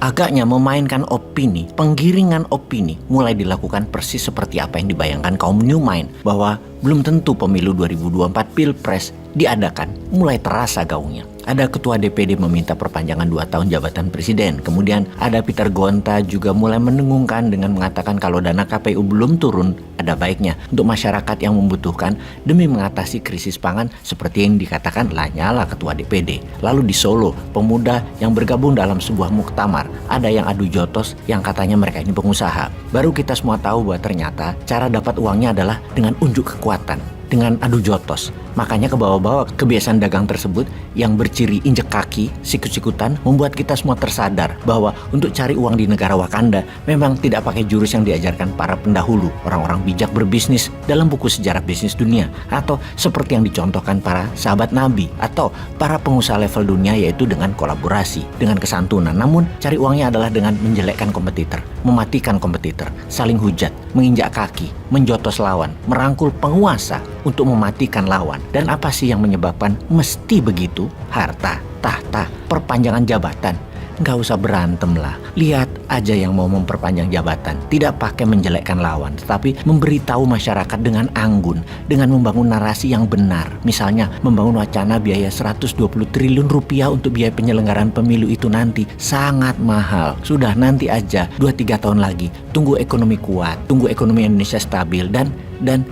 Agaknya memainkan opini, penggiringan opini mulai dilakukan persis seperti apa yang dibayangkan kaum New Mind, bahwa belum tentu pemilu 2024 Pilpres diadakan, mulai terasa gaungnya. Ada ketua DPD meminta perpanjangan 2 tahun jabatan presiden. Kemudian ada Peter Gonta juga mulai mendengungkan dengan mengatakan kalau dana KPU belum turun, ada baiknya untuk masyarakat yang membutuhkan demi mengatasi krisis pangan seperti yang dikatakan Lanyala ketua DPD. Lalu di Solo, pemuda yang bergabung dalam sebuah muktamar, ada yang adu jotos yang katanya mereka ini pengusaha. Baru kita semua tahu bahwa ternyata cara dapat uangnya adalah dengan unjuk kekuatan, dengan adu jotos. Makanya ke bawah-bawah kebiasaan dagang tersebut yang berciri injek kaki, sikut-sikutan, membuat kita semua tersadar bahwa untuk cari uang di negara Wakanda memang tidak pakai jurus yang diajarkan para pendahulu, orang-orang bijak berbisnis dalam buku sejarah bisnis dunia, atau seperti yang dicontohkan para sahabat Nabi atau para pengusaha level dunia, yaitu dengan kolaborasi, dengan kesantunan. Namun cari uangnya adalah dengan menjelekkan kompetitor, mematikan kompetitor, saling hujat, menginjak kaki, menjotos lawan, merangkul penguasa untuk mematikan lawan. Dan apa sih yang menyebabkan mesti begitu? Harta, tahta, perpanjangan jabatan. Nggak usah berantem lah. Lihat aja yang mau memperpanjang jabatan. Tidak pakai menjelekkan lawan, tetapi memberitahu masyarakat dengan anggun, dengan membangun narasi yang benar. Misalnya membangun wacana biaya 120 triliun rupiah untuk biaya penyelenggaraan pemilu itu nanti sangat mahal. Sudah, nanti aja 2-3 tahun lagi. Tunggu ekonomi kuat, tunggu ekonomi Indonesia stabil, dan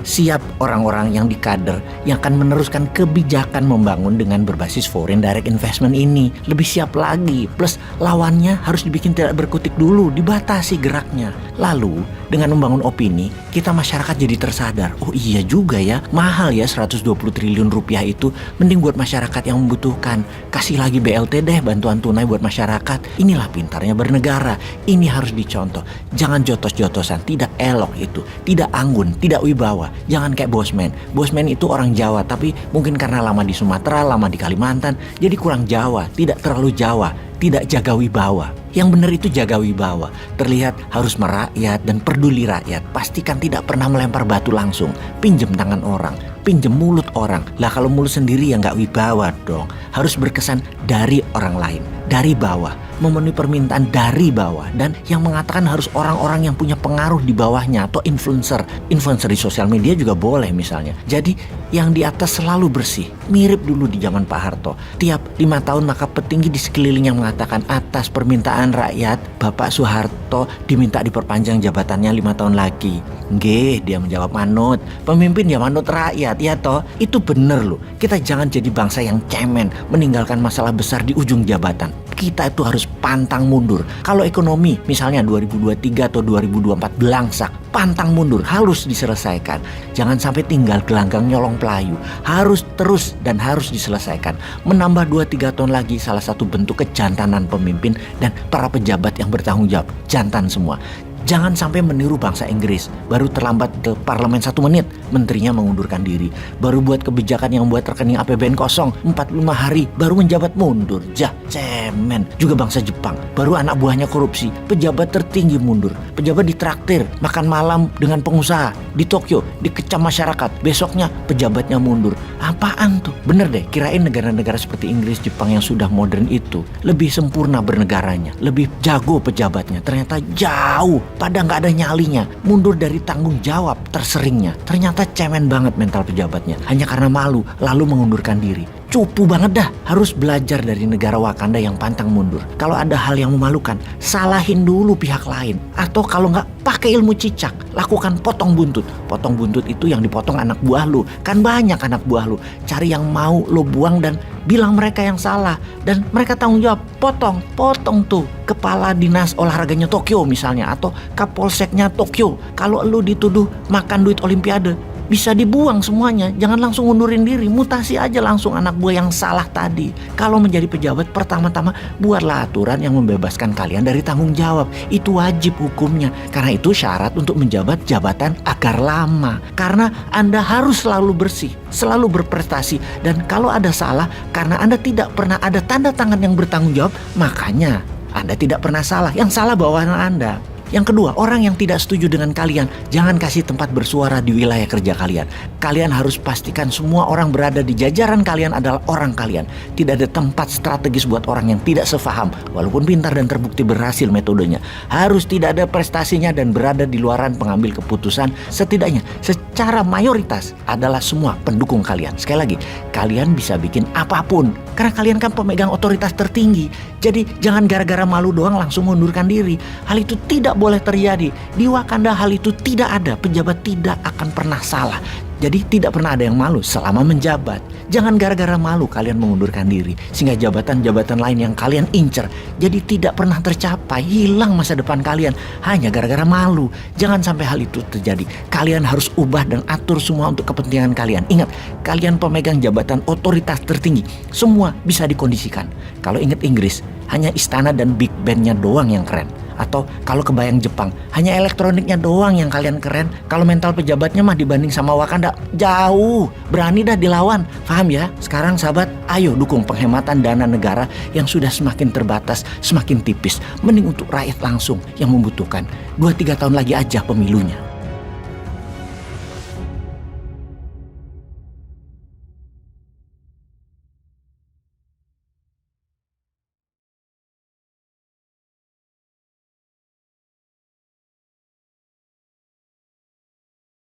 siap orang-orang yang dikader yang akan meneruskan kebijakan membangun dengan berbasis foreign direct investment ini. Lebih siap lagi, plus lawannya harus dibikin tidak berkutik dulu, dibatasi geraknya. Lalu dengan membangun opini, kita masyarakat jadi tersadar, oh iya juga ya, mahal ya 120 triliun rupiah itu, mending buat masyarakat yang membutuhkan. Kasih lagi BLT deh, bantuan tunai buat masyarakat. Inilah pintarnya bernegara, ini harus dicontoh. Jangan jotos-jotosan, tidak elok itu, tidak anggun, tidak wibawa. Jangan kayak Bosman. Bosman itu orang Jawa, tapi mungkin karena lama di Sumatera, lama di Kalimantan, jadi kurang Jawa, tidak terlalu Jawa, tidak jaga wibawa. Yang benar itu jaga wibawa, terlihat harus merakyat dan peduli rakyat. Pastikan tidak pernah melempar batu langsung, pinjem tangan orang, pinjem mulut orang. Lah kalau mulut sendiri ya nggak wibawa dong. Harus berkesan dari orang lain, dari bawah, memenuhi permintaan dari bawah. Dan yang mengatakan harus orang-orang yang punya pengaruh di bawahnya, atau influencer di sosial media juga boleh misalnya. Jadi yang di atas selalu bersih. Mirip dulu di zaman Pak Harto. Tiap 5 tahun maka petinggi di sekeliling yang mengatakan atas permintaan rakyat, Bapak Soeharto diminta diperpanjang jabatannya 5 tahun lagi. Nggih, dia menjawab manut. Pemimpin ya manut rakyat, ya toh? Itu bener loh. Kita jangan jadi bangsa yang cemen, meninggalkan masalah besar di ujung jabatan. Kita itu harus pantang mundur. Kalau ekonomi misalnya 2023 atau 2024 belangsak, pantang mundur, harus diselesaikan. Jangan sampai tinggal gelanggang nyolong pelayu. Harus terus dan harus diselesaikan. Menambah 2-3 tahun lagi salah satu bentuk kejantanan pemimpin dan para pejabat yang bertanggung jawab. Jantan semua. Jangan sampai meniru bangsa Inggris. Baru terlambat ke parlemen 1 menit, menterinya mengundurkan diri. Baru buat kebijakan yang membuat rekening APBN kosong 45 hari, baru menjabat mundur. Cemen. Juga bangsa Jepang, baru anak buahnya korupsi, pejabat tertinggi mundur. Pejabat ditraktir, makan malam dengan pengusaha. Di Tokyo, dikecam masyarakat, besoknya pejabatnya mundur. Apaan tuh? Bener deh, kirain negara-negara seperti Inggris, Jepang yang sudah modern itu lebih sempurna bernegaranya, lebih jago pejabatnya. Ternyata jauh. Pada nggak ada nyalinya, mundur dari tanggung jawab terseringnya. Ternyata cemen banget mental pejabatnya, hanya karena malu lalu mengundurkan diri. Cupu banget dah. Harus belajar dari negara Wakanda yang pantang mundur. Kalau ada hal yang memalukan, salahin dulu pihak lain. Atau kalau nggak, pakai ilmu cicak, lakukan potong buntut. Potong buntut itu yang dipotong anak buah lu. Kan banyak anak buah lu. Cari yang mau lu buang dan bilang mereka yang salah. Dan mereka tanggung jawab. Potong tuh kepala dinas olahraganya Tokyo misalnya, atau kapolseknya Tokyo. Kalau lu dituduh makan duit olimpiade, bisa dibuang semuanya, jangan langsung ngundurin diri, mutasi aja langsung anak buah yang salah tadi. Kalau menjadi pejabat, pertama-tama buatlah aturan yang membebaskan kalian dari tanggung jawab. Itu wajib hukumnya, karena itu syarat untuk menjabat jabatan agar lama. Karena Anda harus selalu bersih, selalu berprestasi, dan kalau ada salah, karena Anda tidak pernah ada tanda tangan yang bertanggung jawab, makanya Anda tidak pernah salah, yang salah bawahan Anda. Yang kedua, orang yang tidak setuju dengan kalian, jangan kasih tempat bersuara di wilayah kerja kalian. Kalian harus pastikan semua orang berada di jajaran kalian adalah orang kalian. Tidak ada tempat strategis buat orang yang tidak sefaham, walaupun pintar dan terbukti berhasil metodenya. Harus tidak ada prestasinya dan berada di luaran pengambil keputusan, setidaknya secara mayoritas adalah semua pendukung kalian. Sekali lagi, kalian bisa bikin apapun, karena kalian kan pemegang otoritas tertinggi. Jadi jangan gara-gara malu doang langsung mundurkan diri. Hal itu tidak boleh terjadi. Di Wakanda hal itu tidak ada. Pejabat tidak akan pernah salah. Jadi tidak pernah ada yang malu selama menjabat. Jangan gara-gara malu kalian mengundurkan diri, sehingga jabatan-jabatan lain yang kalian incer jadi tidak pernah tercapai, hilang masa depan kalian hanya gara-gara malu. Jangan sampai hal itu terjadi. Kalian harus ubah dan atur semua untuk kepentingan kalian. Ingat, kalian pemegang jabatan otoritas tertinggi. Semua bisa dikondisikan. Kalau ingat Inggris, hanya istana dan big bandnya doang yang keren. Atau kalau kebayang Jepang, hanya elektroniknya doang yang kalian keren. Kalau mental pejabatnya mah dibanding sama Wakanda jauh. Berani dah dilawan. Paham ya? Sekarang sahabat, ayo dukung penghematan dana negara yang sudah semakin terbatas, semakin tipis. Mending untuk rakyat langsung yang membutuhkan. 2-3 tahun lagi aja pemilunya.